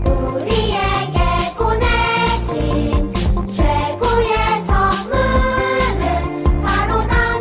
우리에게 보내신 최고의 선물은 바로 나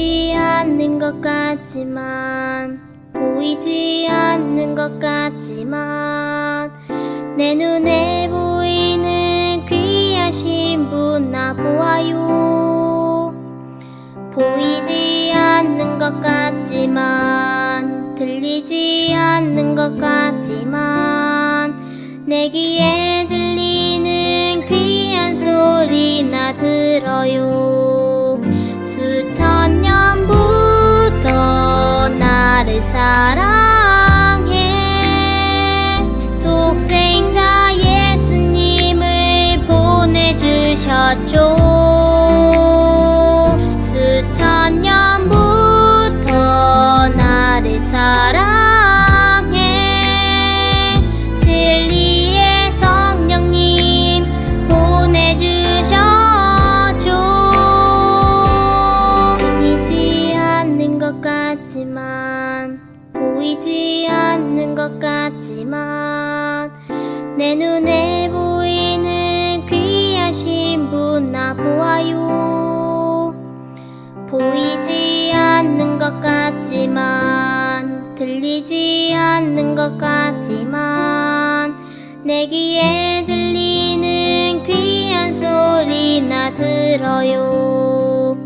보이지 않는 것 같지만 보이지 않는 것 같지만 내 눈에 보이는 귀하신 분 나 보아요. 보이지 않는 것 같지만 들리지 않는 것 같지만 내 귀에 들리는 귀한 소리 나 들어요. 수천 년부터 나를 사랑해 독생자 예수님을 보내주셨죠. 수천 년부터 나를 사랑해 진리의 성령님 보내주셨죠. 보이지 않는 것 같지만 보이지 않는 것 같지만 내 눈에 보이는 귀하신 분 나 보아요. 보이지 않는 것 같지만 들리지 않는 것 같지만 내 귀에 들리는 귀한 소리 나 들어요.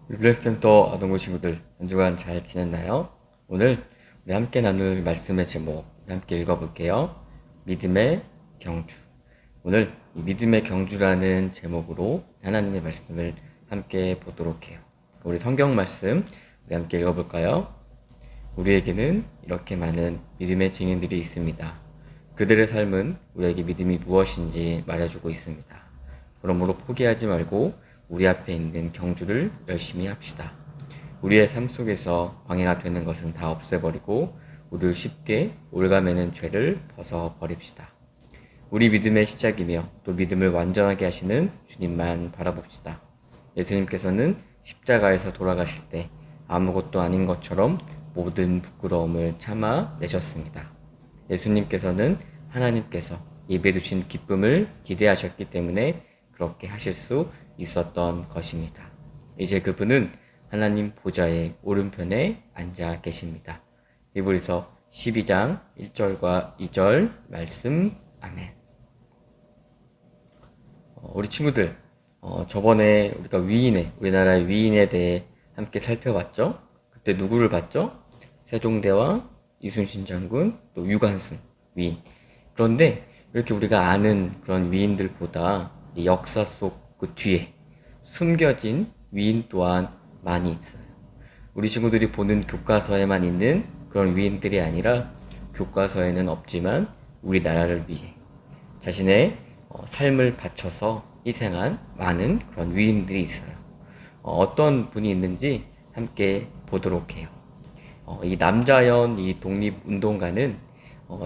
리플렉스센터 아동부 친구들 한 주간 잘 지냈나요? 오늘 우리 함께 나눌 말씀의 제목 함께 읽어볼게요. 믿음의 경주. 오늘 이 믿음의 경주라는 제목으로 하나님의 말씀을 함께 보도록 해요. 우리 성경 말씀 우리 함께 읽어볼까요? 우리에게는 이렇게 많은 믿음의 증인들이 있습니다. 그들의 삶은 우리에게 믿음이 무엇인지 말해주고 있습니다. 그러므로 포기하지 말고 우리 앞에 있는 경주를 열심히 합시다. 우리의 삶 속에서 방해가 되는 것은 다 없애버리고 우리를 쉽게 올가매는 죄를 벗어버립시다. 우리 믿음의 시작이며 또 믿음을 완전하게 하시는 주님만 바라봅시다. 예수님께서는 십자가에서 돌아가실 때 아무것도 아닌 것처럼 모든 부끄러움을 참아내셨습니다. 예수님께서는 하나님께서 예배해 주신 기쁨을 기대하셨기 때문에 그렇게 하실 수 있었던 것입니다. 이제 그분은 하나님 보좌의 오른편에 앉아 계십니다. 히브리서 12장 1절과 2절 말씀. 아멘. 우리 친구들, 저번에 우리가 우리나라의 위인에 대해 함께 살펴봤죠? 그때 누구를 봤죠? 세종대왕, 이순신 장군, 또 유관순 위인. 그런데 이렇게 우리가 아는 그런 위인들보다 이 역사 속 그 뒤에 숨겨진 위인 또한 많이 있어요. 우리 친구들이 보는 교과서에만 있는 그런 위인들이 아니라 교과서에는 없지만 우리나라를 위해 자신의 삶을 바쳐서 희생한 많은 그런 위인들이 있어요. 어떤 분이 있는지 함께 보도록 해요. 이 남자연 이 독립운동가는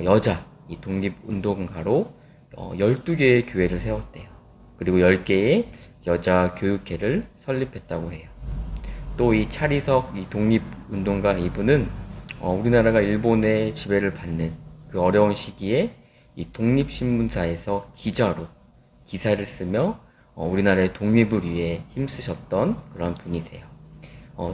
여자 이 독립운동가로 12개의 교회를 세웠대요. 그리고 10개의 여자 교육회를 설립했다고 해요. 또 이 차리석 이 독립운동가 이분은 우리나라가 일본의 지배를 받는 그 어려운 시기에 이 독립신문사에서 기자로 기사를 쓰며 우리나라의 독립을 위해 힘쓰셨던 그런 분이세요.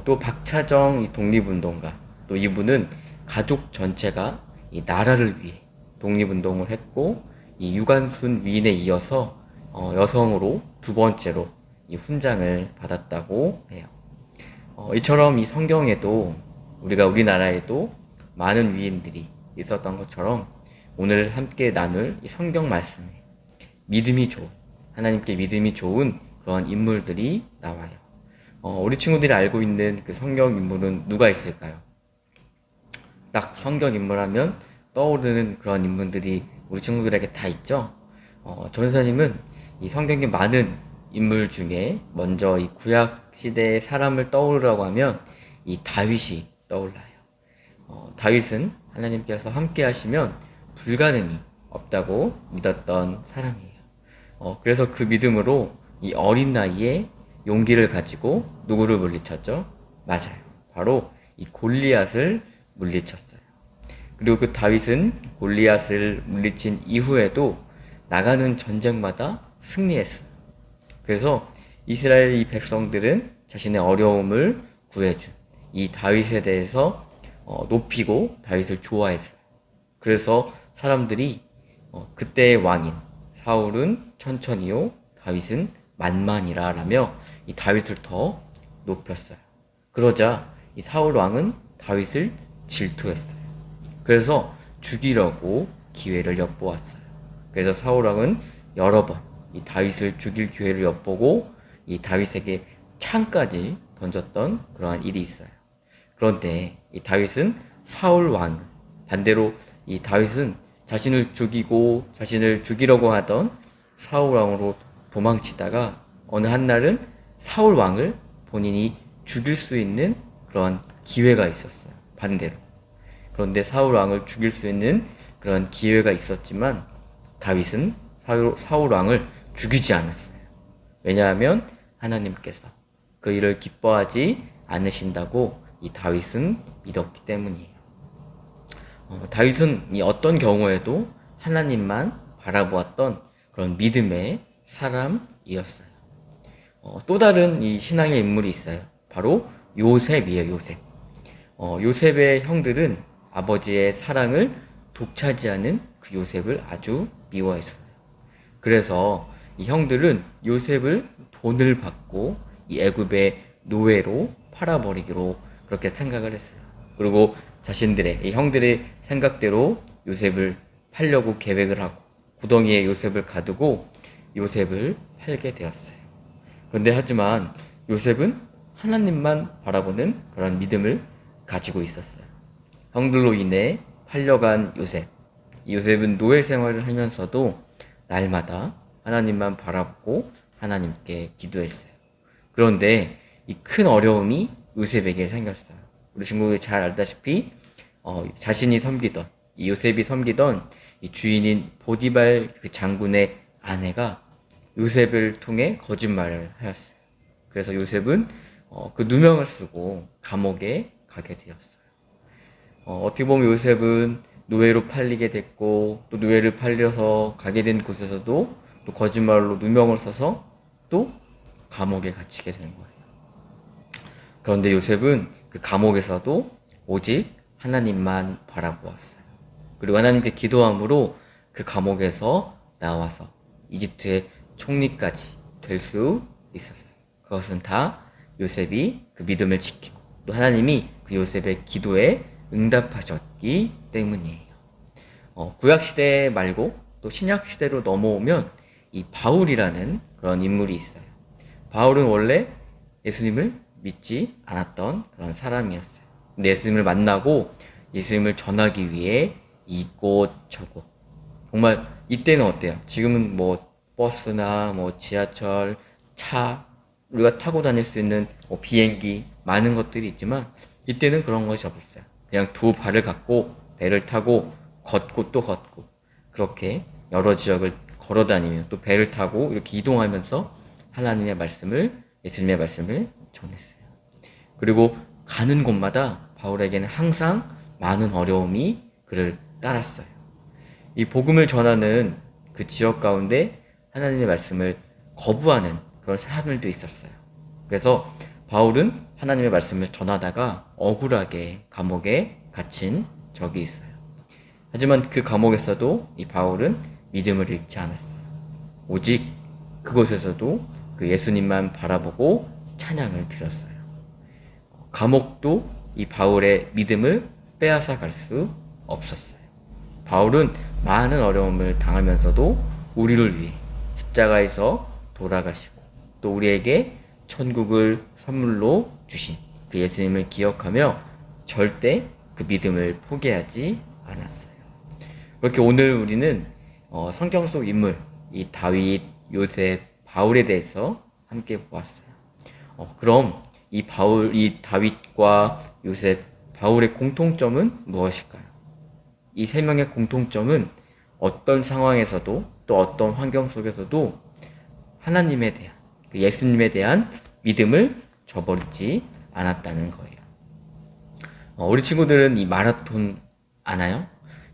또 박차정 이 독립운동가, 또 이분은 가족 전체가 이 나라를 위해 독립운동을 했고 이 유관순 위인에 이어서 여성으로 두 번째로 이 훈장을 받았다고 해요. 이처럼 이 성경에도 우리나라에도 많은 위인들이 있었던 것처럼 오늘 함께 나눌 이 성경 말씀에 하나님께 믿음이 좋은 그런 인물들이 나와요. 우리 친구들이 알고 있는 그 성경 인물은 누가 있을까요? 딱 성경 인물 하면 떠오르는 그런 인물들이 우리 친구들에게 다 있죠? 전사님은 이 성경의 많은 인물 중에 먼저 이 구약 시대의 사람을 떠오르라고 하면 이 다윗이 떠올라요. 다윗은 하나님께서 함께 하시면 불가능이 없다고 믿었던 사람이에요. 그래서 그 믿음으로 이 어린 나이에 용기를 가지고 누구를 물리쳤죠? 맞아요. 바로 이 골리앗을 물리쳤어요. 그리고 그 다윗은 골리앗을 물리친 이후에도 나가는 전쟁마다 승리했어요. 그래서 이스라엘 이 백성들은 자신의 어려움을 구해준 이 다윗에 대해서 높이고 다윗을 좋아했어요. 그래서 사람들이 그때의 왕인 사울은 천천히요 다윗은 만만이라 라며 이 다윗을 더 높였어요. 그러자 이 사울 왕은 다윗을 질투했어요. 그래서 죽이려고 기회를 엿보았어요. 그래서 사울 왕은 여러 번 이 다윗을 죽일 기회를 엿보고 이 다윗에게 창까지 던졌던 그러한 일이 있어요. 그런데 이 다윗은 사울 왕 반대로 이 다윗은 자신을 죽이려고 하던 사울 왕으로 도망치다가 어느 한날은 사울 왕을 본인이 죽일 수 있는 그런 기회가 있었어요. 반대로. 그런데 사울 왕을 죽일 수 있는 그런 기회가 있었지만 다윗은 사울 왕을 죽이지 않았어요. 왜냐하면 하나님께서 그 일을 기뻐하지 않으신다고 이 다윗은 믿었기 때문이에요. 다윗은 이 어떤 경우에도 하나님만 바라보았던 그런 믿음의 사람이었어요. 또 다른 이 신앙의 인물이 있어요. 바로 요셉이에요. 요셉. 요셉의 형들은 아버지의 사랑을 독차지하는 그 요셉을 아주 미워했어요. 그래서 이 형들은 요셉을 돈을 받고 이 애굽의 노예로 팔아버리기로 그렇게 생각을 했어요. 그리고 자신들의 이 형들의 생각대로 요셉을 팔려고 계획을 하고 구덩이에 요셉을 가두고 요셉을 팔게 되었어요. 그런데 하지만 요셉은 하나님만 바라보는 그런 믿음을 가지고 있었어요. 형들로 인해 팔려간 요셉. 이 요셉은 노예 생활을 하면서도 날마다 하나님만 바라보고 하나님께 기도했어요. 그런데 이 큰 어려움이 요셉에게 생겼어요. 우리 친구들이 잘 알다시피 자신이 섬기던 이 요셉이 섬기던 이 주인인 보디발 그 장군의 아내가 요셉을 통해 거짓말을 하였어요. 그래서 요셉은 그 누명을 쓰고 감옥에 가게 되었어요. 어떻게 보면 요셉은 노예로 팔리게 됐고 또 노예를 팔려서 가게 된 곳에서도 또 거짓말로 누명을 써서 또 감옥에 갇히게 된 거예요. 그런데 요셉은 그 감옥에서도 오직 하나님만 바라보았어요. 그리고 하나님께 기도함으로 그 감옥에서 나와서 이집트의 총리까지 될 수 있었어요. 그것은 다 요셉이 그 믿음을 지키고 또 하나님이 그 요셉의 기도에 응답하셨기 때문이에요. 구약시대 말고 또 신약시대로 넘어오면 이 바울이라는 그런 인물이 있어요. 바울은 원래 예수님을 믿지 않았던 그런 사람이었어요. 근데 예수님을 만나고 예수님을 전하기 위해 이곳 저곳 정말 이때는 어때요? 지금은 뭐 버스나 뭐 지하철, 차 우리가 타고 다닐 수 있는 비행기 많은 것들이 있지만 이때는 그런 것이 없었어요. 그냥 두 발을 갖고 배를 타고 걷고 또 걷고 그렇게 여러 지역을 걸어 다니며 또 배를 타고 이렇게 이동하면서 하나님의 말씀을 예수님의 말씀을 전했어요. 그리고 가는 곳마다 바울에게는 항상 많은 어려움이 그를 따랐어요. 이 복음을 전하는 그 지역 가운데 하나님의 말씀을 거부하는 그런 사람들도 있었어요. 그래서 바울은 하나님의 말씀을 전하다가 억울하게 감옥에 갇힌 적이 있어요. 하지만 그 감옥에서도 이 바울은 믿음을 잃지 않았어요. 오직 그곳에서도 그 예수님만 바라보고 찬양을 드렸어요. 감옥도 이 바울의 믿음을 빼앗아 갈 수 없었어요. 바울은 많은 어려움을 당하면서도 우리를 위해 십자가에서 돌아가시고 또 우리에게 천국을 선물로 주신 그 예수님을 기억하며 절대 그 믿음을 포기하지 않았어요. 그렇게 오늘 우리는 성경 속 인물 이 다윗, 요셉, 바울에 대해서 함께 보았어요. 그럼 이 다윗과 요셉, 바울의 공통점은 무엇일까요? 이 세 명의 공통점은 어떤 상황에서도 또 어떤 환경 속에서도 하나님에 대한 예수님에 대한 믿음을 저버리지 않았다는 거예요. 우리 친구들은 이 마라톤 아나요?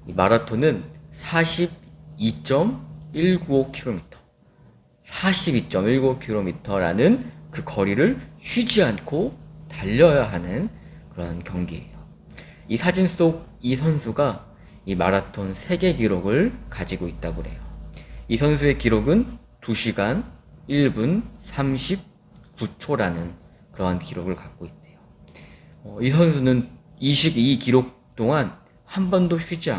이 마라톤은 42.195km 42.195km라는 그 거리를 쉬지 않고 달려야 하는 그런 경기예요. 이 사진 속 이 선수가 이 마라톤 세계 기록을 가지고 있다고 그래요. 이 선수의 기록은 2시간 1분 39초라는 그러한 기록을 갖고 있대요. 이 선수는 이 기록 동안 한 번도 쉬지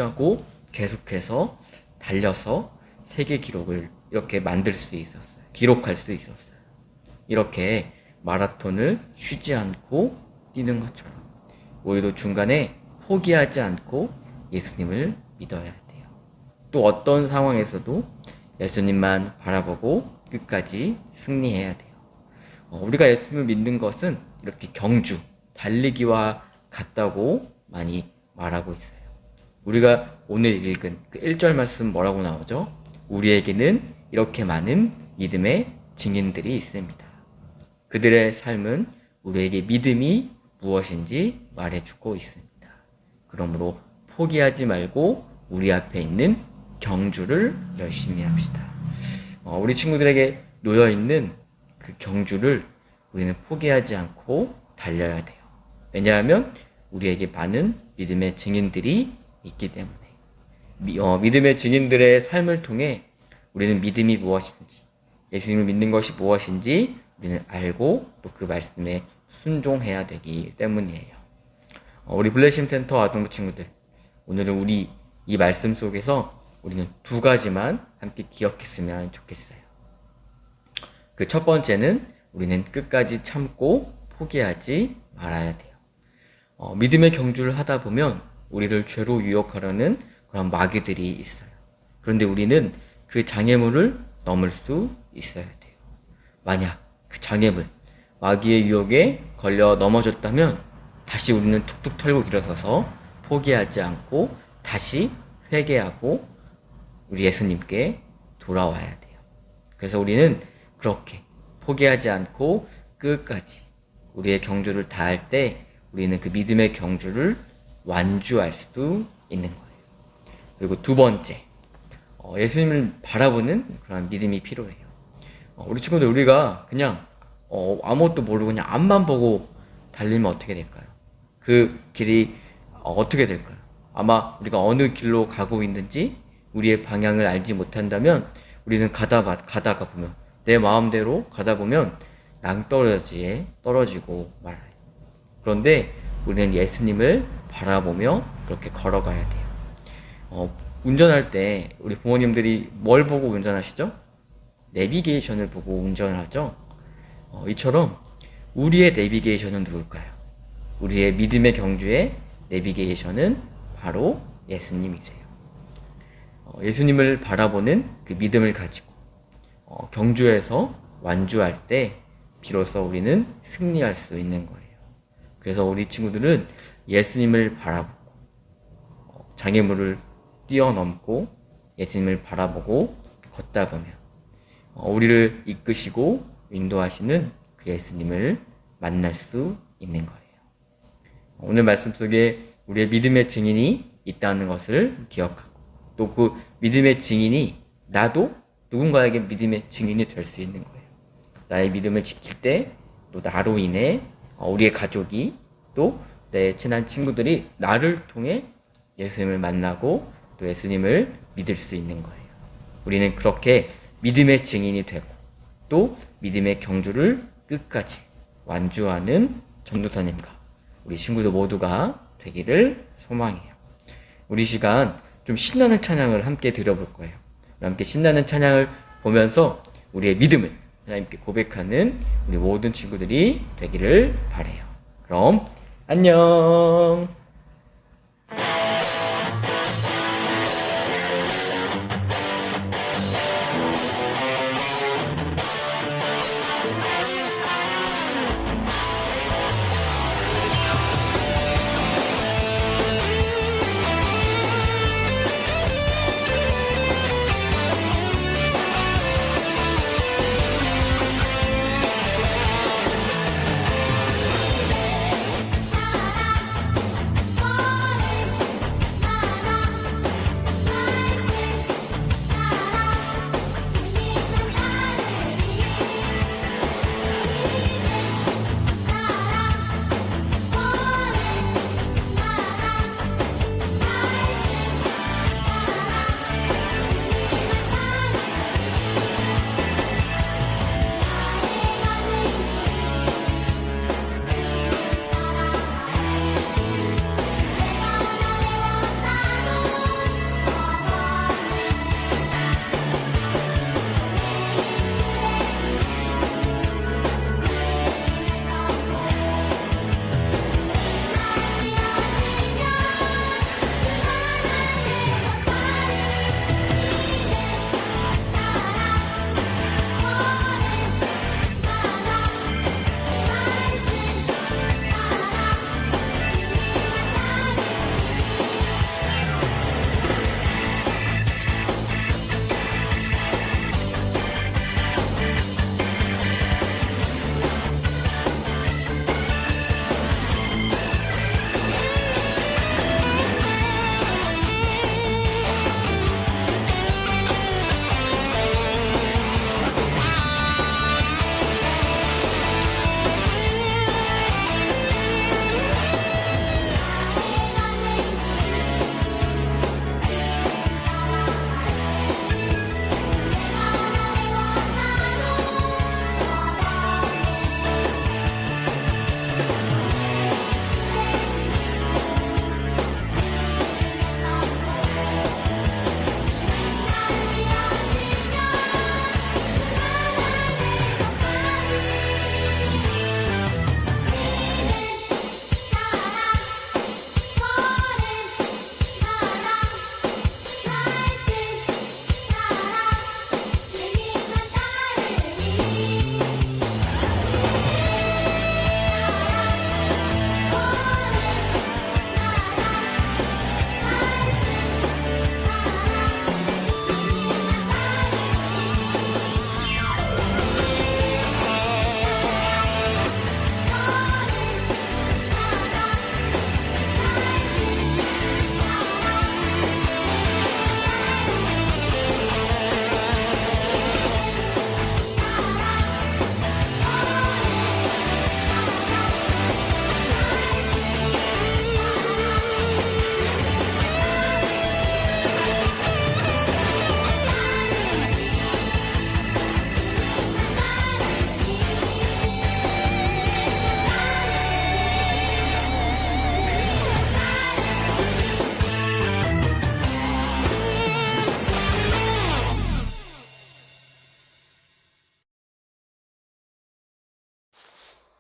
않고 계속해서 달려서 세계 기록을 이렇게 만들 수 있었어요. 기록할 수 있었어요. 이렇게 마라톤을 쉬지 않고 뛰는 것처럼 우리도 중간에 포기하지 않고 예수님을 믿어야 돼요. 또 어떤 상황에서도 예수님만 바라보고 끝까지 승리해야 돼요. 우리가 예수님을 믿는 것은 이렇게 경주, 달리기와 같다고 많이 말하고 있어요. 우리가 오늘 읽은 그 1절 말씀 뭐라고 나오죠? 우리에게는 이렇게 많은 믿음의 증인들이 있습니다. 그들의 삶은 우리에게 믿음이 무엇인지 말해주고 있습니다. 그러므로 포기하지 말고 우리 앞에 있는 경주를 열심히 합시다. 우리 친구들에게 놓여있는 그 경주를 우리는 포기하지 않고 달려야 돼요. 왜냐하면 우리에게 많은 믿음의 증인들이 있기 때문에 믿음의 증인들의 삶을 통해 우리는 믿음이 무엇인지, 예수님을 믿는 것이 무엇인지 우리는 알고 또 그 말씀에 순종해야 되기 때문이에요. 우리 블레심 센터 아동부 친구들, 오늘은 우리 이 말씀 속에서 우리는 2가지만 함께 기억했으면 좋겠어요. 그 첫 번째는 우리는 끝까지 참고 포기하지 말아야 돼요. 믿음의 경주를 하다 보면 우리를 죄로 유혹하려는 그런 마귀들이 있어요. 그런데 우리는 그 장애물을 넘을 수 있어야 돼요. 만약 그 장애물, 마귀의 유혹에 걸려 넘어졌다면 다시 우리는 툭툭 털고 일어서서 포기하지 않고 다시 회개하고 우리 예수님께 돌아와야 돼요. 그래서 우리는 그렇게 포기하지 않고 끝까지 우리의 경주를 다할 때 우리는 그 믿음의 경주를 완주할 수 있는 거예요. 그리고 2번째, 예수님을 바라보는 그런 믿음이 필요해요. 우리 친구들, 우리가 그냥 아무것도 모르고 그냥 앞만 보고 달리면 어떻게 될까요? 그 길이 어떻게 될까요? 아마 우리가 어느 길로 가고 있는지 우리의 방향을 알지 못한다면 우리는 가다가 보면 내 마음대로 가다 보면 낭떠러지에 떨어지고 말아요. 그런데 우리는 예수님을 바라보며 그렇게 걸어가야 돼요. 운전할 때 우리 부모님들이 뭘 보고 운전하시죠? 내비게이션을 보고 운전하죠? 이처럼 우리의 내비게이션은 누굴까요? 우리의 믿음의 경주의 내비게이션은 바로 예수님이세요. 예수님을 바라보는 그 믿음을 가지고 경주에서 완주할 때 비로소 우리는 승리할 수 있는 거예요. 그래서 우리 친구들은 예수님을 바라보고 장애물을 뛰어넘고 예수님을 바라보고 걷다 보면 우리를 이끄시고 인도하시는 그 예수님을 만날 수 있는 거예요. 오늘 말씀 속에 우리의 믿음의 증인이 있다는 것을 기억하고 또 그 믿음의 증인이 나도 누군가에게 믿음의 증인이 될 수 있는 거예요. 나의 믿음을 지킬 때 또 나로 인해 우리의 가족이 또 내 친한 친구들이 나를 통해 예수님을 만나고 또 예수님을 믿을 수 있는 거예요. 우리는 그렇게 믿음의 증인이 되고 또 믿음의 경주를 끝까지 완주하는 전도사님과 우리 친구들 모두가 되기를 소망해요. 우리 시간 좀 신나는 찬양을 함께 드려볼 거예요. 함께 신나는 찬양을 보면서 우리의 믿음을 하나님께 고백하는 우리 모든 친구들이 되기를 바라요. 그럼 안녕.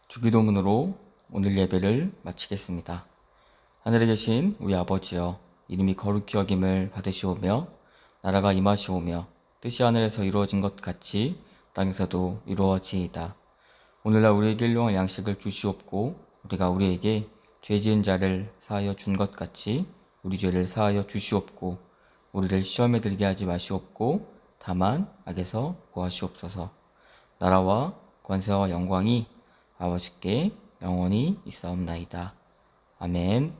주기도문으로 오늘 예배를 마치겠습니다. 하늘에 계신 우리 아버지여, 이름이 거룩히 여김을 받으시오며 나라가 임하시오며 뜻이 하늘에서 이루어진 것 같이 땅에서도 이루어지이다. 오늘날 우리에게 일용할 양식을 주시옵고 우리가 우리에게 죄 지은 자를 사하여 준 것 같이 우리 죄를 사하여 주시옵고 우리를 시험에 들게 하지 마시옵고 다만 악에서 구하시옵소서. 나라와 권세와 영광이 아버지께 영원히 있사옵나이다. 아멘.